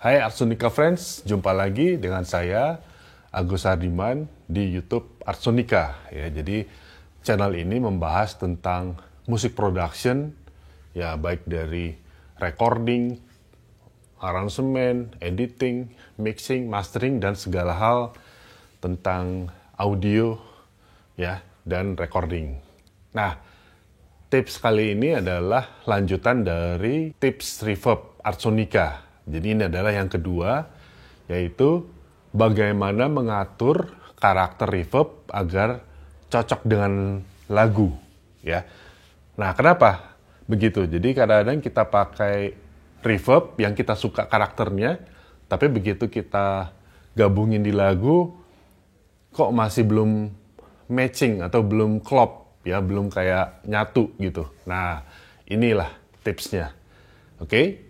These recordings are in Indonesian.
Hai Artsonika Friends, jumpa lagi dengan saya Agus Hardiman di YouTube Artsonika. Ya, jadi channel ini membahas tentang musik production, ya baik dari recording, aransemen, editing, mixing, mastering dan segala hal tentang audio, ya dan recording. Nah, tips kali ini adalah lanjutan dari tips reverb Artsonika. Jadi ini adalah yang kedua, yaitu bagaimana mengatur karakter reverb agar cocok dengan lagu, ya. Nah, kenapa begitu? Jadi kadang-kadang kita pakai reverb yang kita suka karakternya, tapi begitu kita gabungin di lagu, kok masih belum matching atau belum klop, ya, belum kayak nyatu gitu. Nah, inilah tipsnya. Oke?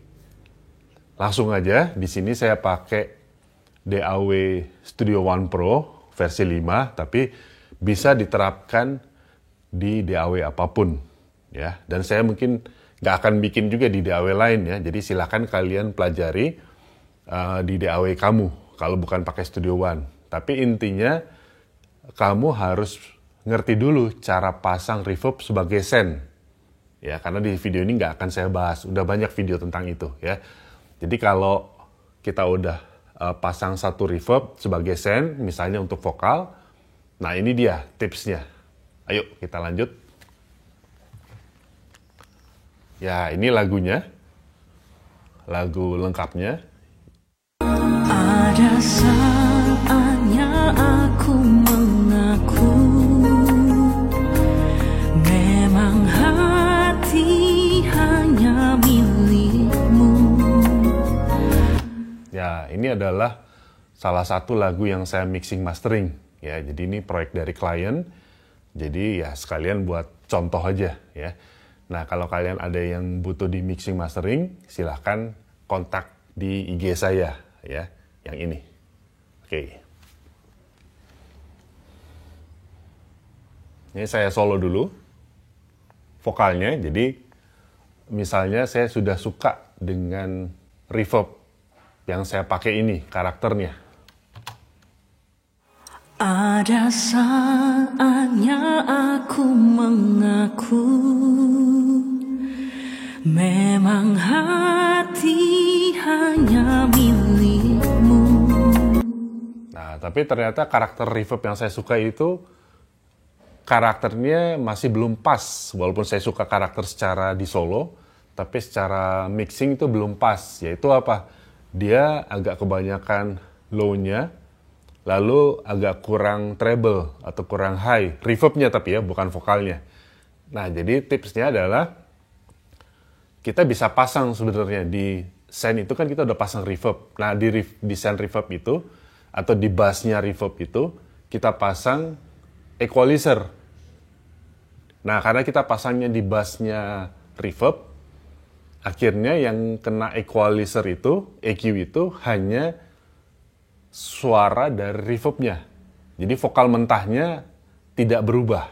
Langsung aja, di sini saya pakai DAW Studio One Pro versi 5, tapi bisa diterapkan di DAW apapun, ya. Dan saya mungkin nggak akan bikin juga di DAW lain, ya. Jadi silakan kalian pelajari di DAW kamu, kalau bukan pakai Studio One. Tapi intinya, kamu harus ngerti dulu cara pasang reverb sebagai send, ya. Karena di video ini nggak akan saya bahas, udah banyak video tentang itu, ya. Jadi kalau kita udah pasang satu reverb sebagai send, misalnya untuk vokal, nah ini dia tipsnya. Ayo kita lanjut. Ya, ini lagunya, lagu lengkapnya. Ada saatnya aku mengaku, memang hati hanya milikmu. Ya, ini adalah salah satu lagu yang saya mixing mastering. Ya, jadi ini proyek dari klien. Jadi ya sekalian buat contoh aja, ya. Nah, kalau kalian ada yang butuh di mixing mastering, silahkan kontak di IG saya, ya, yang ini. Oke. Ini saya solo dulu vokalnya. Jadi misalnya saya sudah suka dengan reverb yang saya pakai ini, karakternya. Ada saatnya aku mengaku, memang hati hanya milikmu. Nah, tapi ternyata karakter reverb yang saya suka itu karakternya masih belum pas. Walaupun saya suka karakter secara di solo, tapi secara mixing itu belum pas. Yaitu apa? Dia agak kebanyakan low-nya, lalu agak kurang treble atau kurang high. Reverbnya tapi ya, bukan vokalnya. Nah, jadi tipsnya adalah kita bisa pasang sebenarnya di send itu kan kita udah pasang reverb. Nah, di send reverb itu atau di bassnya reverb itu kita pasang equalizer. Nah, karena kita pasangnya di bassnya reverb, akhirnya yang kena equalizer itu, EQ itu hanya suara dari reverbnya. Jadi vokal mentahnya tidak berubah.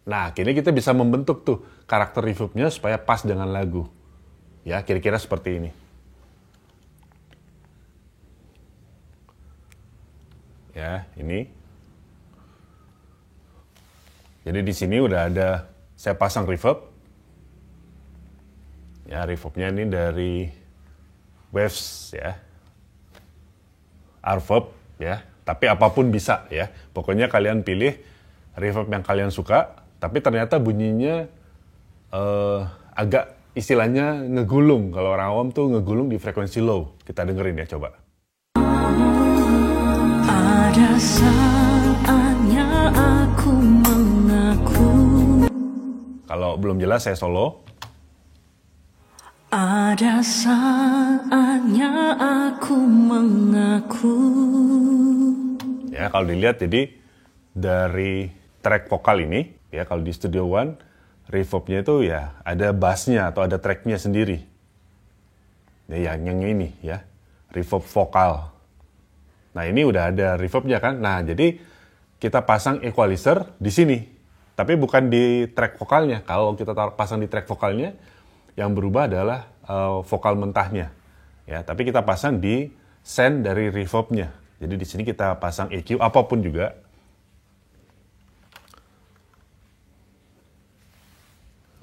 Nah, akhirnya kita bisa membentuk tuh karakter reverbnya supaya pas dengan lagu. Ya, kira-kira seperti ini. Ya, ini. Jadi di sini udah ada, saya pasang reverb. Ya, reverbnya ini dari Waves, ya. Reverb, ya. Tapi apapun bisa, ya. Pokoknya kalian pilih reverb yang kalian suka, tapi ternyata bunyinya agak istilahnya ngegulung. Kalau orang awam tuh ngegulung di frekuensi low. Kita dengerin ya, coba. Ada saatnya aku mengaku. Kalau belum jelas saya solo. Ada saatnya aku mengaku. Ya, kalau dilihat jadi dari track vokal ini, ya kalau di Studio One, reverbnya itu ya ada bassnya atau ada tracknya sendiri. Ya, yang ini ya, reverb vokal. Nah, ini udah ada reverbnya kan. Nah, jadi kita pasang equalizer di sini. Tapi bukan di track vokalnya. Kalau kita pasang di track vokalnya, yang berubah adalah vokal mentahnya. ya, tapi kita pasang di send dari reverb-nya. Jadi di sini kita pasang EQ apapun juga.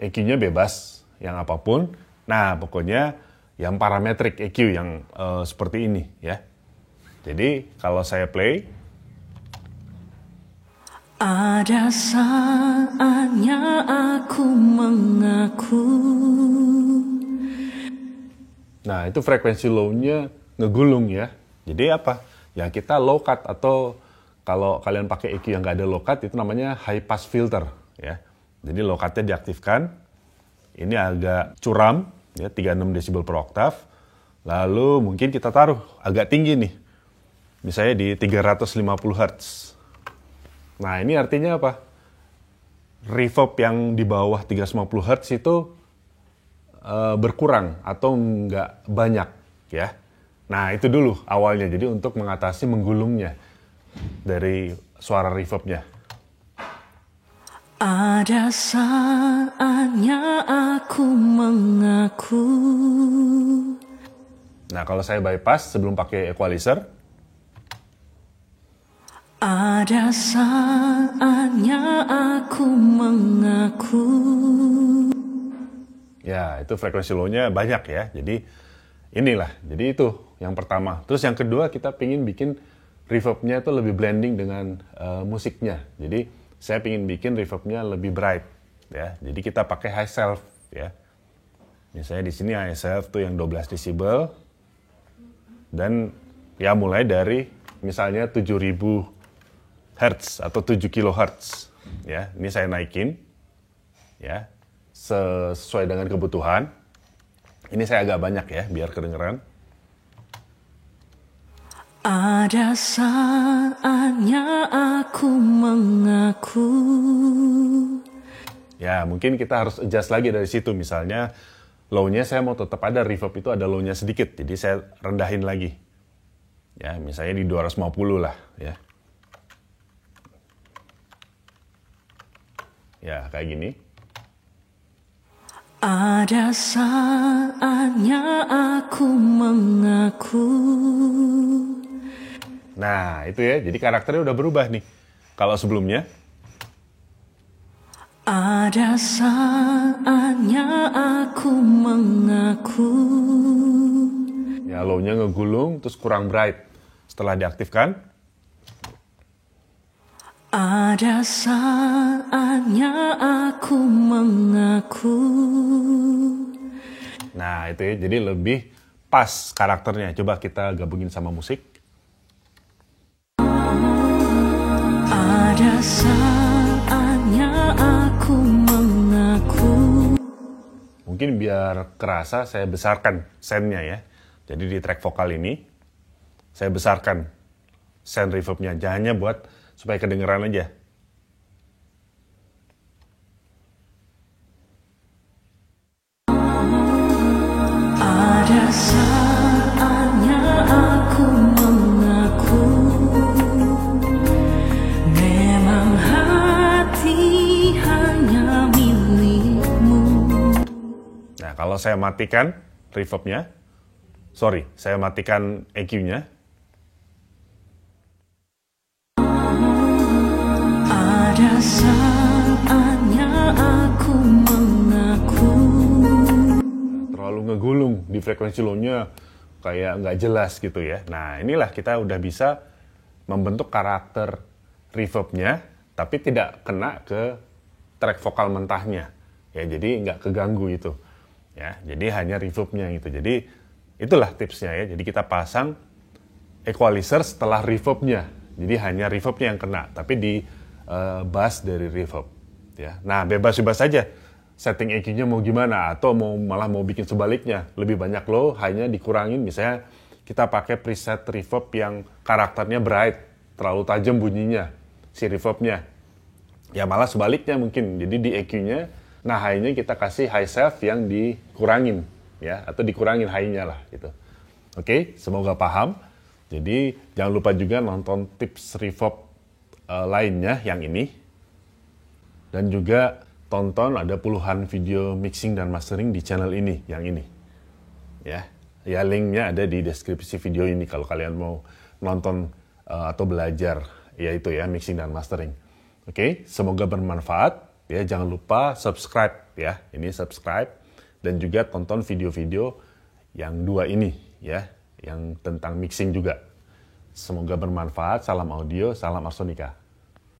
EQ-nya bebas, yang apapun. Nah, pokoknya yang parametrik EQ yang seperti ini ya. Jadi kalau saya play, ada saatnya aku mengaku. nah itu frekuensi low-nya ngegulung ya. Jadi apa? Ya kita low cut, atau kalau kalian pakai EQ yang nggak ada low cut itu namanya high pass filter ya. Jadi low cut-nya diaktifkan. Ini agak curam ya, 36 desibel per oktav. Lalu mungkin kita taruh agak tinggi nih. Misalnya di 350 Hz. Nah, ini artinya apa? Reverb yang di bawah 350 Hz itu berkurang atau nggak banyak ya. Nah, itu dulu awalnya. Jadi untuk mengatasi menggulungnya dari suara reverbnya. Ada saatnya aku mengaku. Nah, kalau saya bypass sebelum pakai equalizer, ada saatnya aku mengaku. ya itu frekuensi low-nya banyak ya. Jadi inilah, jadi itu yang pertama. Terus yang kedua, kita pingin bikin reverb-nya itu lebih blending dengan musiknya. Jadi saya pingin bikin reverb-nya lebih bright ya. Jadi kita pakai high self ya. Misalnya di sini high self tuh yang 12 desibel. Dan ya mulai dari misalnya 7000 Hz atau 7 kHz ya. Ini saya naikin ya sesuai dengan kebutuhan. Ini saya agak banyak ya biar kedengeran. Ada saatnya aku mengaku. Ya mungkin kita harus adjust lagi dari situ. Misalnya low-nya saya mau tetap ada, reverb itu ada low-nya sedikit. Jadi saya rendahin lagi. Ya misalnya di 250 lah ya. Ya kayak gini. Ada saatnya aku mengaku. Nah itu ya, jadi karakternya udah berubah nih. Kalau sebelumnya, ada saatnya aku mengaku. ya low-nya ngegulung terus kurang bright. Setelah diaktifkan, ada saatnya aku mengaku. nah itu ya, jadi lebih pas karakternya. Coba kita gabungin sama musik. Ada saatnya aku mengaku. Mungkin biar kerasa saya besarkan send-nya ya. Jadi di track vokal ini, saya besarkan send reverb-nya. Hanya buat supaya kedengeran aja. Ada saatnya aku mengaku. Memang hati hanya milikmu. Nah, kalau saya matikan reverb-nya, saya matikan EQ-nya. Ada saatnya aku mengaku. Terlalu ngegulung di frekuensi low-nya kayak nggak jelas gitu ya. Nah, inilah kita udah bisa membentuk karakter reverb-nya, tapi tidak kena ke track vokal mentahnya. Ya, jadi nggak keganggu itu. Ya, jadi hanya reverb-nya gitu. Jadi itulah tipsnya ya. Jadi kita pasang equalizer setelah reverb-nya. Jadi hanya reverb-nya yang kena, tapi di bass dari reverb. Ya. Nah, bebas-bebas saja setting EQ-nya mau gimana, atau malah mau bikin sebaliknya. Lebih banyak low, hanya dikurangin. Misalnya kita pakai preset reverb yang karakternya bright, terlalu tajam bunyinya, si reverb-nya. Ya malah sebaliknya mungkin. Jadi di EQ-nya, nah high-nya kita kasih high self yang dikurangin. Ya, atau dikurangin high-nya lah gitu. Oke, semoga paham. Jadi jangan lupa juga nonton tips reverb lainnya yang ini. Dan juga tonton ada puluhan video mixing dan mastering di channel ini, yang ini. Ya. Ya linknya ada di deskripsi video ini kalau kalian mau nonton atau belajar ya itu ya mixing dan mastering. Oke, semoga bermanfaat ya. Jangan lupa subscribe ya. Ini subscribe dan juga tonton video-video yang dua ini ya, yang tentang mixing juga. Semoga bermanfaat. Salam audio, salam Arsonika.